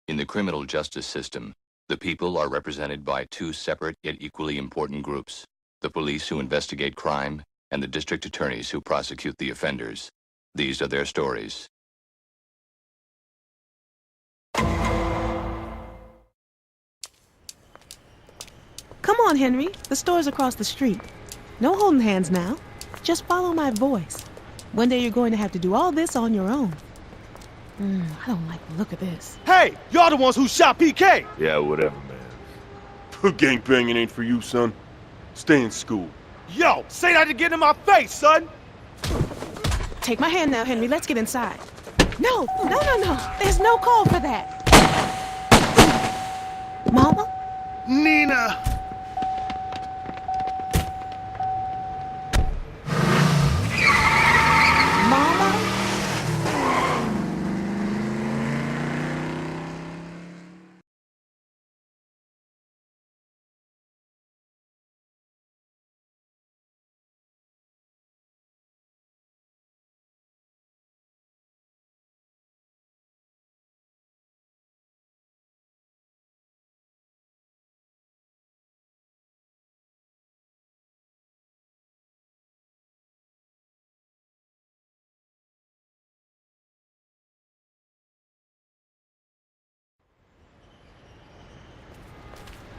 In the criminal justice system, the people are represented by two separate yet equally important groups: the police who investigate crime and the district attorneys who prosecute the offenders. These are their stories. Come on, Henry. The store's across the street. No holding hands now. Just follow my voice. One day you're going to have to do all this on your own. I don't like the look of this. Hey, y'all the ones who shot PK! Yeah, whatever, man. Gangbanging ain't for you, son. Stay in school. Yo, say that again in my face, son! Take my hand now, Henry. Let's get inside. No. There's no call for that. Mama? Nina! Mama?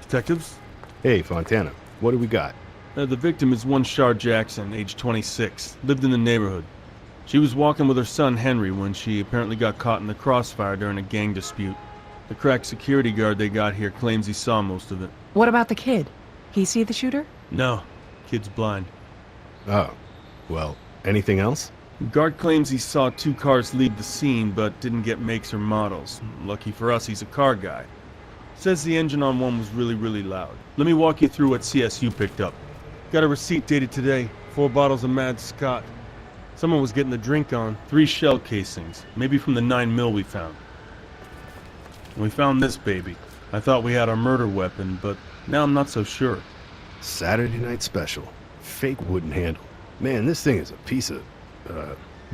Detectives? Hey, Fontana. What do we got? The victim is one Shar Jackson, age 26. Lived in the neighborhood. She was walking with her son Henry when she apparently got caught in the crossfire during a gang dispute. The crack security guard they got here claims he saw most of it. What about the kid? He see the shooter? No. Kid's blind. Oh. Well, anything else? The guard claims he saw two cars leave the scene, but didn't get makes or models. Lucky for us, he's a car guy. Says the engine on one was really loud. Let me walk you through what CSU picked up. Got a receipt dated today. 4 bottles of Mad Scott. Someone was getting the drink on. 3 shell casings. Maybe from the 9mm we found. And we found this baby. I thought we had our murder weapon, but now I'm not so sure. Saturday night special. Fake wooden handle. Man, this thing is a piece of,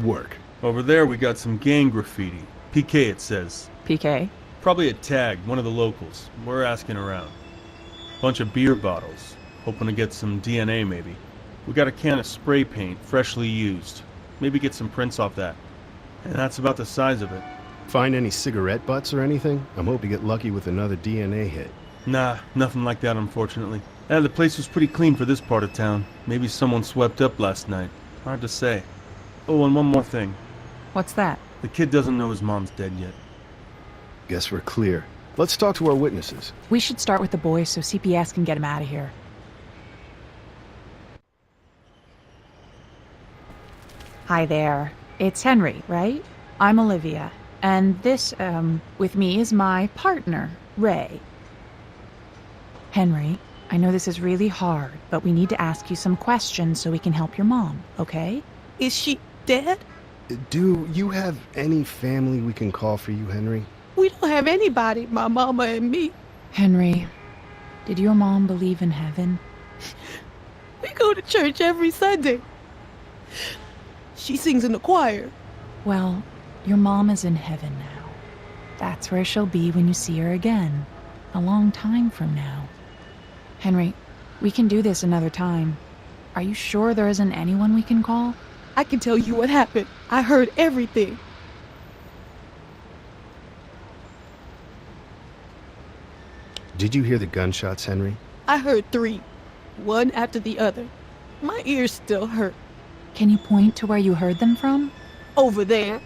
work. Over there we got some gang graffiti. PK it says. PK? Probably a tag, one of the locals. We're asking around. Bunch of beer bottles. Hoping to get some DNA maybe. We got a can of spray paint, freshly used. Maybe get some prints off that. And that's about the size of it. Find any cigarette butts or anything? I'm hoping to get lucky with another DNA hit. Nah, nothing like that unfortunately. The place was pretty clean for this part of town. Maybe someone swept up last night. Hard to say. Oh, and one more thing. What's that? The kid doesn't know his mom's dead yet. Guess we're clear. Let's talk to our witnesses. We should start with the boys so CPS can get him out of here. Hi there. It's Henry, right? I'm Olivia. And this, with me is my partner, Ray. Henry, I know this is really hard, but we need to ask you some questions so we can help your mom, okay? Is she dead? Do you have any family we can call for you, Henry? We don't have anybody, my mama and me. Henry, did your mom believe in heaven? We go to church every Sunday. She sings in the choir. Well, your mom is in heaven now. That's where she'll be when you see her again. A long time from now. Henry, we can do this another time. Are you sure there isn't anyone we can call? I can tell you what happened. I heard everything. Did you hear the gunshots, Henry? I heard 3. One after the other. My ears still hurt. Can you point to where you heard them from? Over there.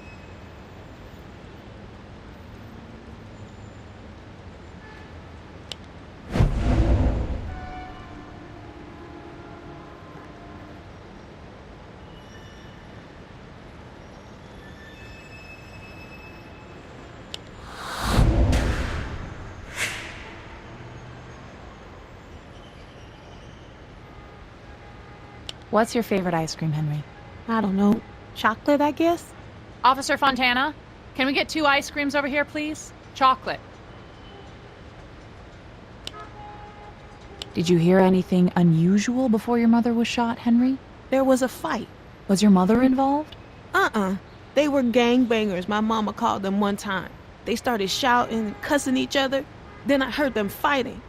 What's your favorite ice cream, Henry? I don't know. Chocolate, I guess? Officer Fontana, can we get 2 ice creams over here, please? Chocolate. Did you hear anything unusual before your mother was shot, Henry? There was a fight. Was your mother involved? They were gangbangers, my mama called them one time. They started shouting and cussing each other. Then I heard them fighting.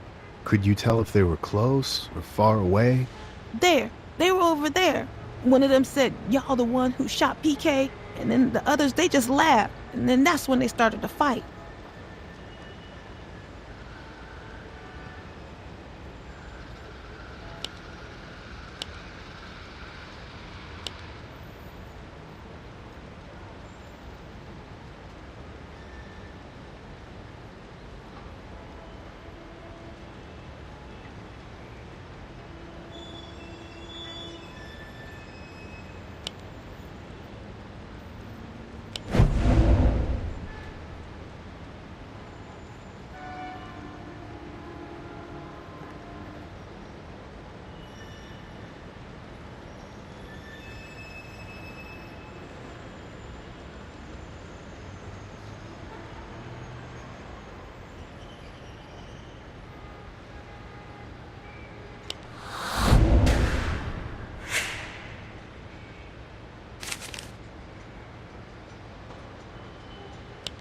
Could you tell if they were close or far away? There. They were over there. One of them said, "Y'all the one who shot PK?" And then the others, they just laughed. And then that's when they started to fight.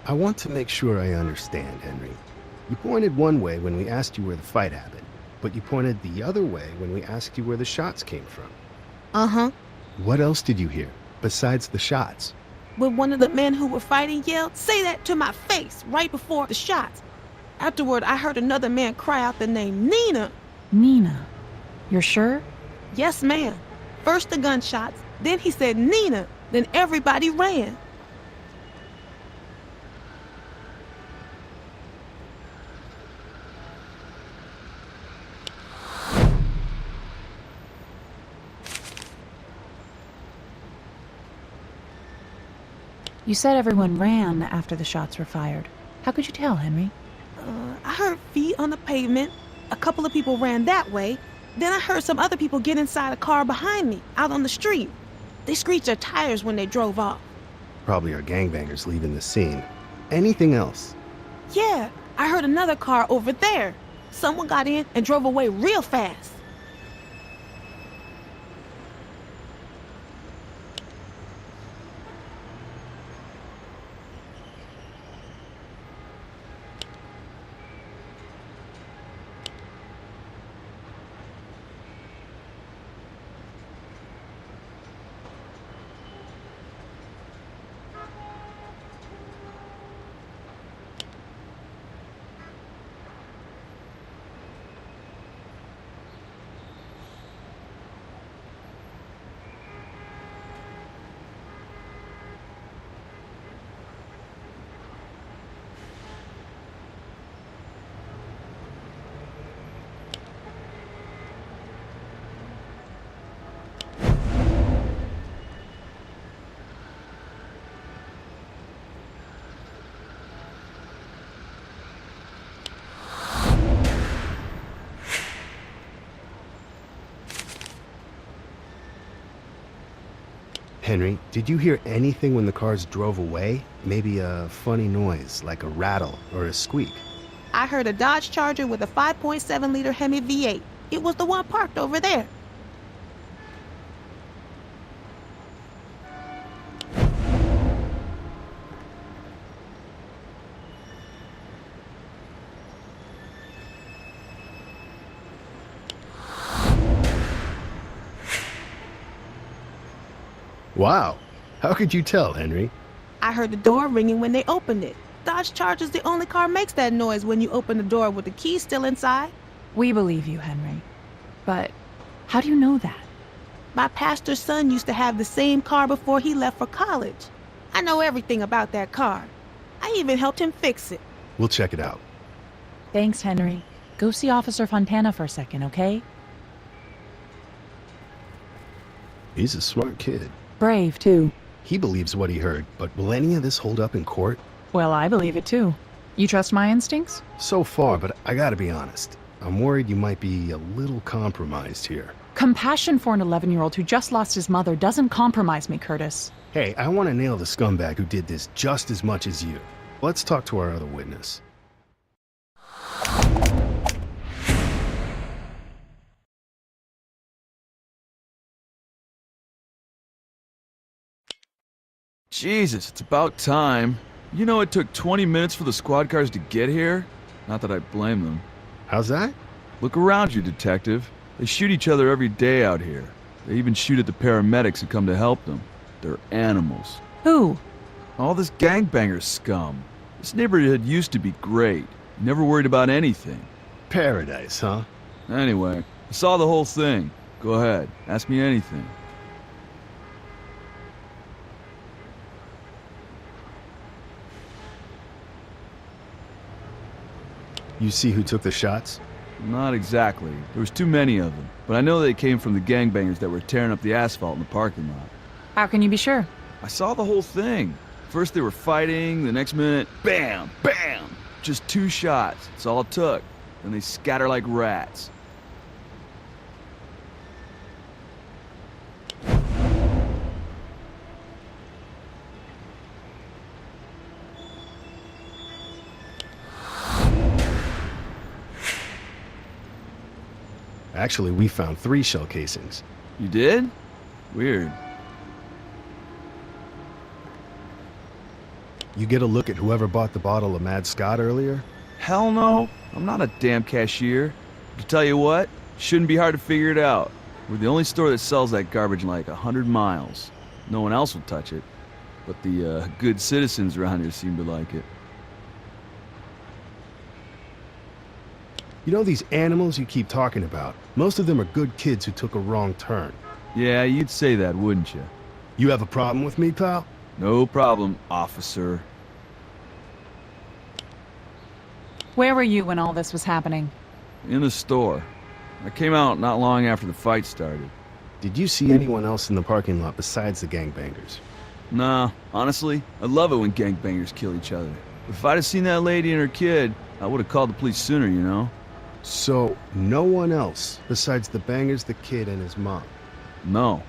I want to make sure I understand, Henry. You pointed one way when we asked you where the fight happened, but you pointed the other way when we asked you where the shots came from. Uh-huh. What else did you hear, besides the shots? When one of the men who were fighting yelled, "Say that to my face," right before the shots. Afterward, I heard another man cry out the name Nina. Nina. You're sure? Yes, ma'am. First the gunshots, then he said Nina, then everybody ran. You said everyone ran after the shots were fired. How could you tell, Henry? I heard feet on the pavement. A couple of people ran that way. Then I heard some other people get inside a car behind me, out on the street. They screeched their tires when they drove off. Probably our gangbangers leaving the scene. Anything else? Yeah, I heard another car over there. Someone got in and drove away real fast. Henry, did you hear anything when the cars drove away? Maybe a funny noise, like a rattle or a squeak? I heard a Dodge Charger with a 5.7-liter Hemi V8. It was the one parked over there. Wow. How could you tell, Henry? I heard the door ringing when they opened it. Dodge Charger's the only car makes that noise when you open the door with the key still inside. We believe you, Henry. But how do you know that? My pastor's son used to have the same car before he left for college. I know everything about that car. I even helped him fix it. We'll check it out. Thanks, Henry. Go see Officer Fontana for a second, okay? He's a smart kid. Brave, too. He believes what he heard, but will any of this hold up in court? Well, I believe it, too. You trust my instincts? So far, but I gotta be honest. I'm worried you might be a little compromised here. Compassion for an 11-year-old who just lost his mother doesn't compromise me, Curtis. Hey, I want to nail the scumbag who did this just as much as you. Let's talk to our other witness. Jesus, it's about time. You know it took 20 minutes for the squad cars to get here? Not that I blame them. How's that? Look around you, detective. They shoot each other every day out here. They even shoot at the paramedics who come to help them. They're animals. Who? All this gangbanger scum. This neighborhood used to be great. Never worried about anything. Paradise, huh? Anyway, I saw the whole thing. Go ahead, ask me anything. You see who took the shots? Not exactly. There was too many of them. But I know they came from the gangbangers that were tearing up the asphalt in the parking lot. How can you be sure? I saw the whole thing. First they were fighting, the next minute, bam, bam! Just 2 shots. That's all it took. Then they scatter like rats. Actually, we found 3 shell casings. You did? Weird. You get a look at whoever bought the bottle of Mad Scott earlier? Hell no. I'm not a damn cashier. To tell you what, shouldn't be hard to figure it out. We're the only store that sells that garbage in like 100 miles. No one else will touch it. But the good citizens around here seem to like it. You know these animals you keep talking about? Most of them are good kids who took a wrong turn. Yeah, you'd say that, wouldn't you? You have a problem with me, pal? No problem, officer. Where were you when all this was happening? In the store. I came out not long after the fight started. Did you see anyone else in the parking lot besides the gangbangers? Nah, honestly, I love it when gangbangers kill each other. If I'd have seen that lady and her kid, I would have called the police sooner, you know? So, no one else besides the bangers, the kid, and his mom? No.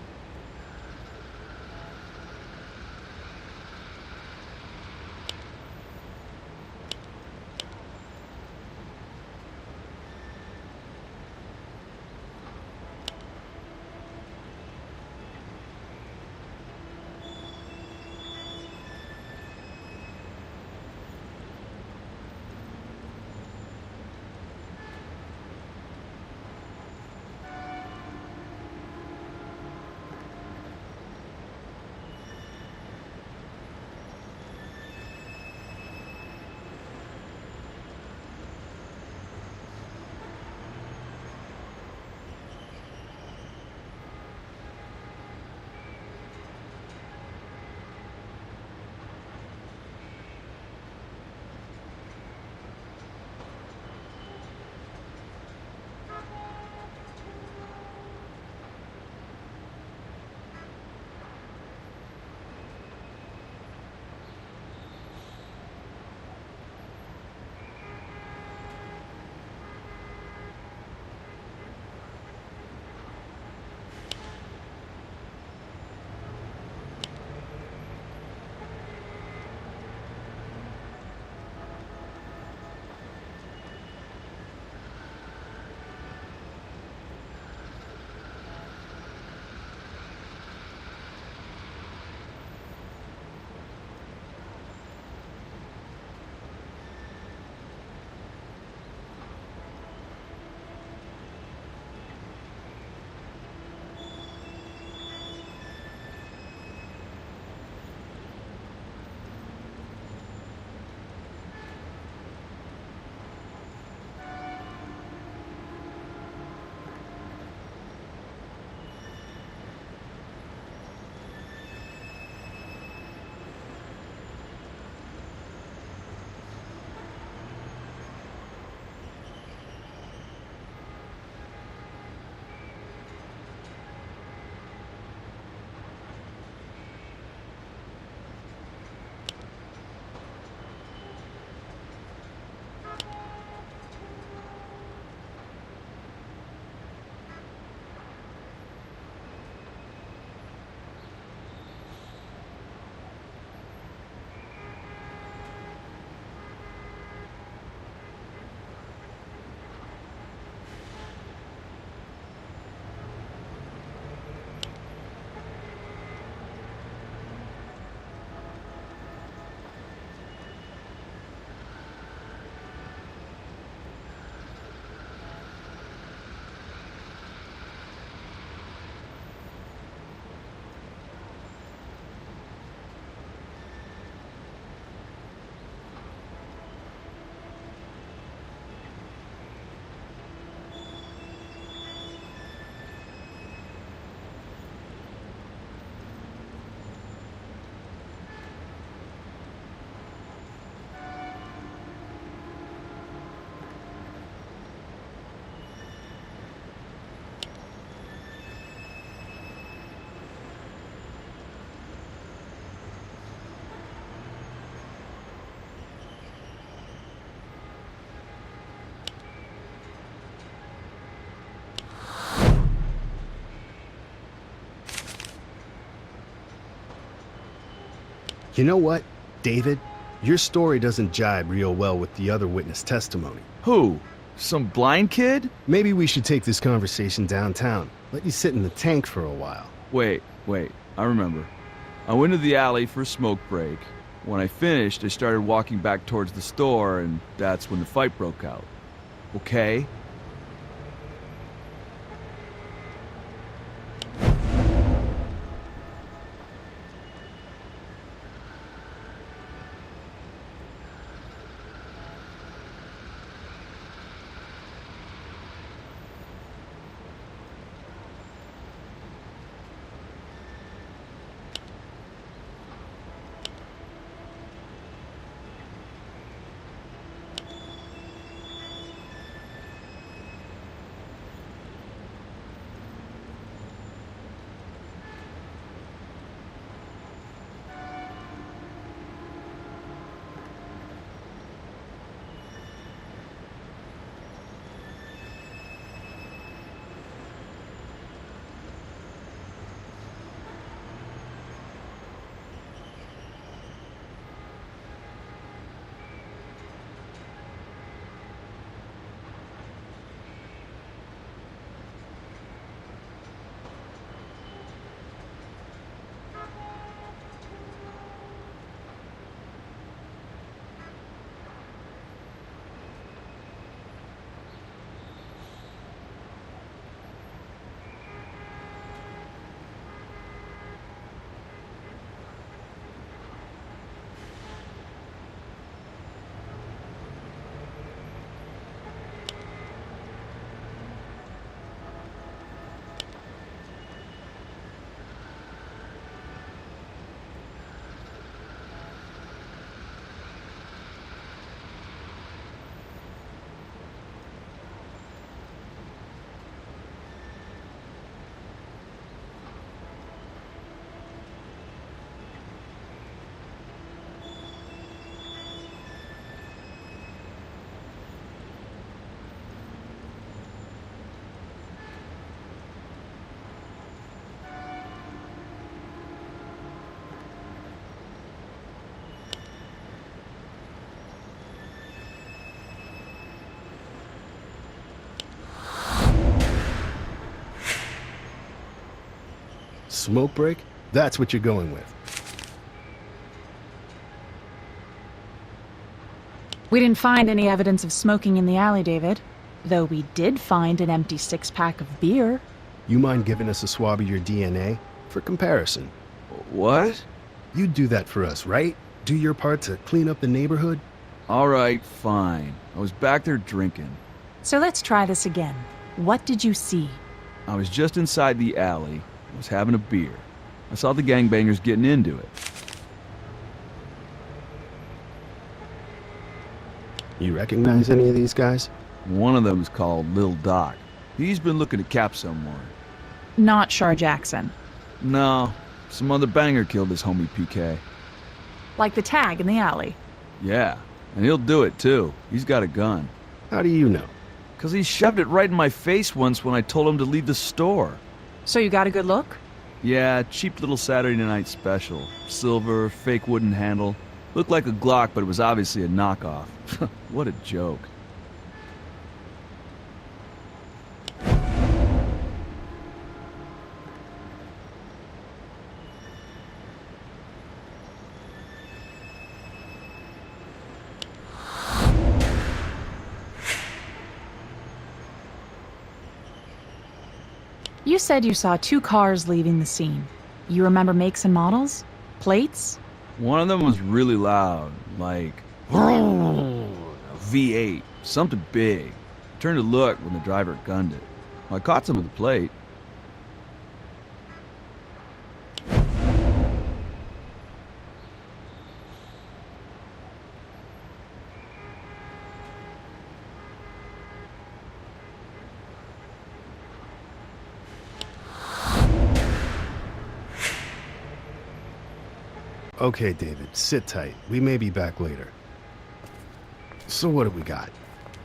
You know what, David? Your story doesn't jibe real well with the other witness testimony. Who? Some blind kid? Maybe we should take this conversation downtown. Let you sit in the tank for a while. Wait, I remember. I went to the alley for a smoke break. When I finished, I started walking back towards the store, and that's when the fight broke out. Okay? Smoke break? That's what you're going with. We didn't find any evidence of smoking in the alley, David. Though we did find an empty six-pack of beer. You mind giving us a swab of your DNA? For comparison. What? You'd do that for us, right? Do your part to clean up the neighborhood? All right, fine. I was back there drinking. So let's try this again. What did you see? I was just inside the alley. I was having a beer. I saw the gangbangers getting into it. You recognize any of these guys? One of them is called Lil Doc. He's been looking to cap someone. Not Shar Jackson. No, some other banger killed his homie PK. Like the tag in the alley. Yeah, and he'll do it too. He's got a gun. How do you know? 'Cause he shoved it right in my face once when I told him to leave the store. So you got a good look? Yeah, cheap little Saturday night special. Silver, fake wooden handle. Looked like a Glock, but it was obviously a knockoff. What a joke. You said you saw two cars leaving the scene. You remember makes and models? Plates? One of them was really loud, like a V8, something big. Turned to look when the driver gunned it. I caught some of the plate. Okay, David, sit tight. We may be back later. So what do we got?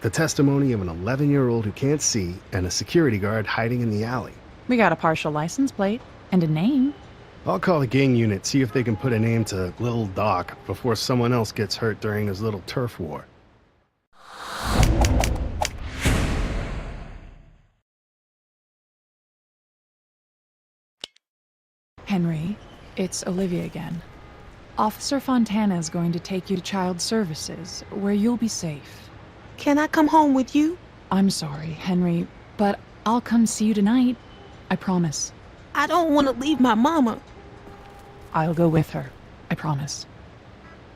The testimony of an 11-year-old who can't see and a security guard hiding in the alley. We got a partial license plate. And a name. I'll call the gang unit, see if they can put a name to Little Doc before someone else gets hurt during his little turf war. Henry, it's Olivia again. Officer Fontana is going to take you to Child Services, where you'll be safe. Can I come home with you? I'm sorry, Henry, but I'll come see you tonight. I promise. I don't want to leave my mama. I'll go with her. I promise.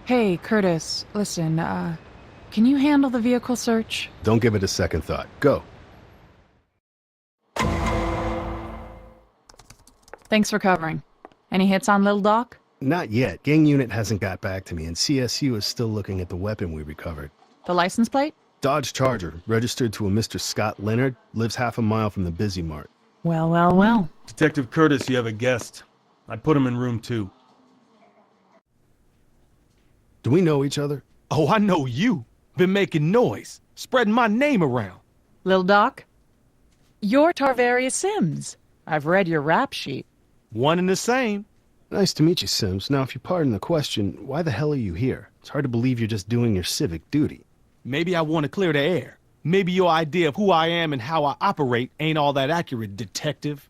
Hey, Curtis, listen, can you handle the vehicle search? Don't give it a second thought. Go. Thanks for covering. Any hits on Little Doc? Not yet. Gang unit hasn't got back to me, and CSU is still looking at the weapon we recovered. The license plate? Dodge Charger, registered to a Mr. Scott Leonard, lives half a mile from the Busy Mart. Well, well, well. Detective Curtis, you have a guest. I put him in room 2. Do we know each other? Oh, I know you. Been making noise, spreading my name around. Little Doc? You're Tarvarius Sims. I've read your rap sheet. One and the same. Nice to meet you, Sims. Now, if you pardon the question, why the hell are you here? It's hard to believe you're just doing your civic duty. Maybe I want to clear the air. Maybe your idea of who I am and how I operate ain't all that accurate, detective.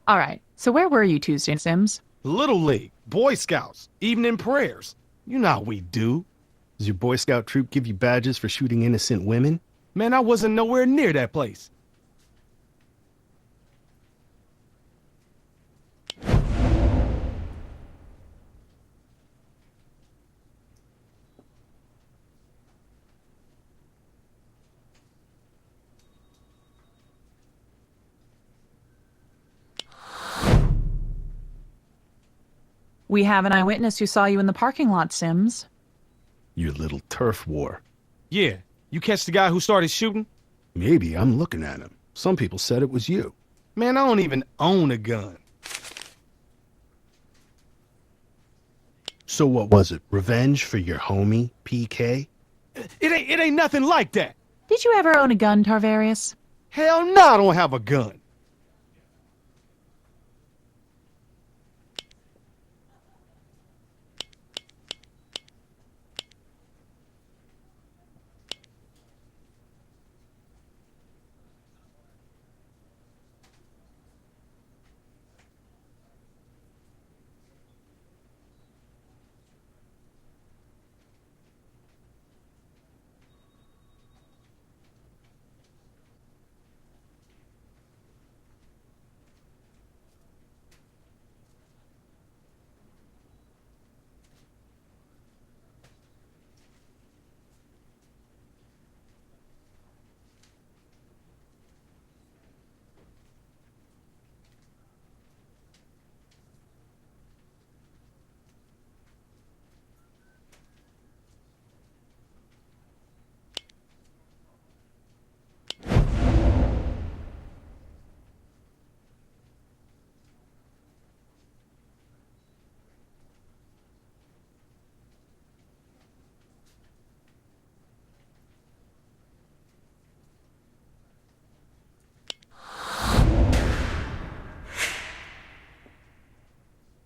All right, so where were you Tuesday, Sims? Little League, Boy Scouts, evening prayers. You know how we do. Does your Boy Scout troop give you badges for shooting innocent women? Man, I wasn't nowhere near that place. We have an eyewitness who saw you in the parking lot, Sims. Your little turf war. Yeah, you catch the guy who started shooting? Maybe. I'm looking at him. Some people said it was you. Man, I don't even own a gun. So what was it? Revenge for your homie, PK? It ain't nothing like that. Did you ever own a gun, Tarvarius? Hell no, I don't have a gun.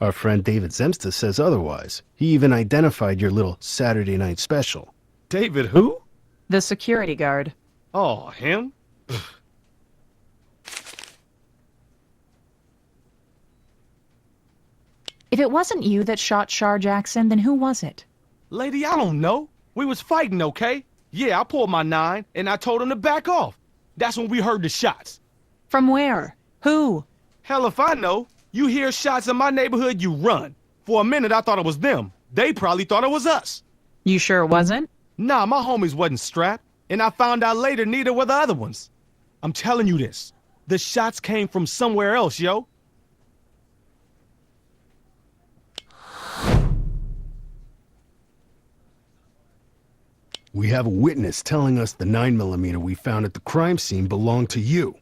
Our friend David Zemsta says otherwise. He even identified your little Saturday night special. David who? The security guard. Oh, him? If it wasn't you that shot Shar Jackson, then who was it? Lady, I don't know. We was fighting, okay? Yeah, I pulled my 9, and I told him to back off. That's when we heard the shots. From where? Who? Hell if I know. You hear shots in my neighborhood, you run. For a minute, I thought it was them. They probably thought it was us. You sure it wasn't? Nah, my homies wasn't strapped. And I found out later neither were the other ones. I'm telling you this. The shots came from somewhere else, yo. We have a witness telling us the 9mm we found at the crime scene belonged to you.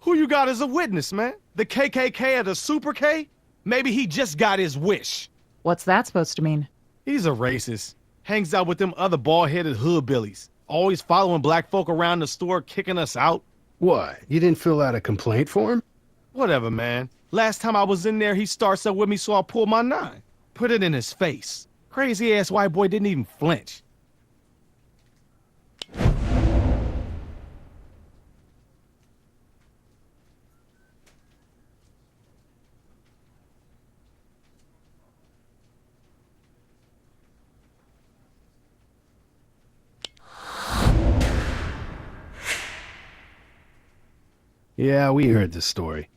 Who you got as a witness, man? The KKK or the Super K? Maybe he just got his wish. What's that supposed to mean? He's a racist. Hangs out with them other bald-headed hoodbillies. Always following black folk around the store, kicking us out. What? You didn't fill out a complaint form? Whatever, man. Last time I was in there, he starts up with me, so I pulled my 9. Put it in his face. Crazy-ass white boy didn't even flinch. Yeah, we heard the story.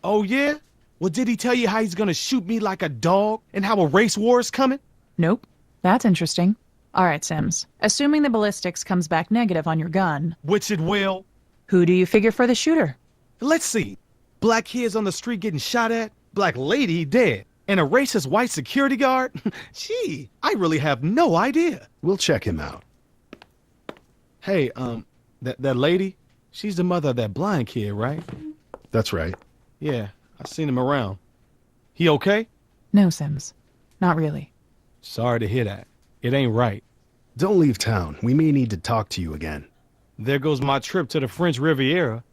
Oh, yeah? Well, did he tell you how he's gonna shoot me like a dog and how a race war is coming? Nope. That's interesting. All right, Sims. Assuming the ballistics comes back negative on your gun, Which it will. who do you figure for the shooter? Let's see. Black kids on the street getting shot at, black lady dead, and a racist white security guard? Gee, I really have no idea. We'll check him out. Hey, that lady, she's the mother of that blind kid, right? That's right. Yeah, I seen him around. He okay? No, Sims. Not really. Sorry to hear that. It ain't right. Don't leave town. We may need to talk to you again. There goes my trip to the French Riviera.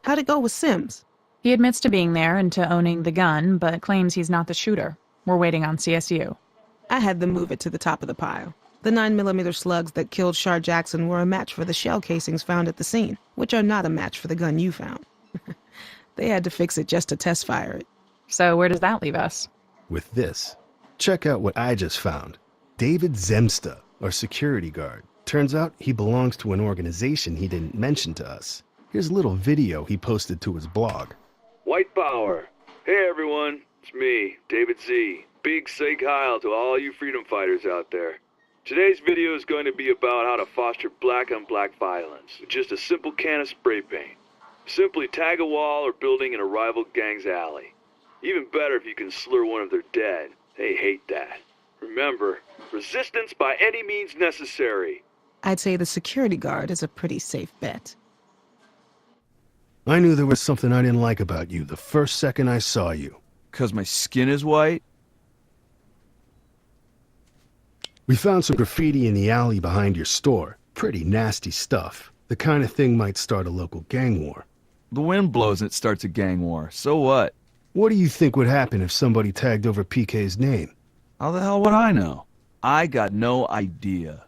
How'd it go with Sims? He admits to being there and to owning the gun, but claims he's not the shooter. We're waiting on CSU. I had them move it to the top of the pile. The 9mm slugs that killed Shar Jackson were a match for the shell casings found at the scene, which are not a match for the gun you found. They had to fix it just to test fire it. So where does that leave us? With this, check out what I just found. David Zemsta, our security guard. Turns out he belongs to an organization he didn't mention to us. Here's a little video he posted to his blog. White power. Hey everyone, it's me, David Z. Big say Kyle to all you freedom fighters out there. Today's video is going to be about how to foster black on black violence with just a simple can of spray paint. Simply tag a wall or building in a rival gang's alley. Even better if you can slur one of their dead. They hate that. Remember, resistance by any means necessary. I'd say the security guard is a pretty safe bet. I knew there was something I didn't like about you the first second I saw you. 'Cause my skin is white? We found some graffiti in the alley behind your store. Pretty nasty stuff. The kind of thing might start a local gang war. The wind blows and it starts a gang war. So what? What do you think would happen if somebody tagged over PK's name? How the hell would I know? I got no idea.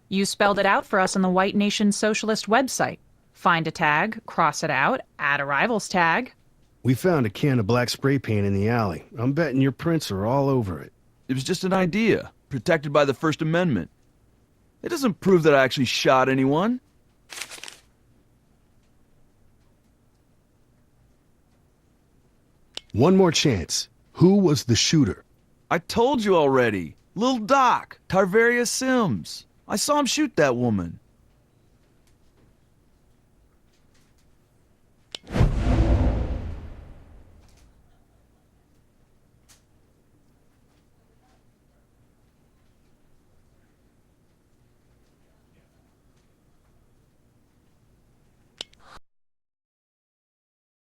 You spelled it out for us on the White Nation Socialist website. Find a tag, cross it out, add a rival's tag. We found a can of black spray paint in the alley. I'm betting your prints are all over it. It was just an idea, protected by the First Amendment. It doesn't prove that I actually shot anyone. One more chance. Who was the shooter? I told you already. Lil Doc, Tarvaria Sims. I saw him shoot that woman.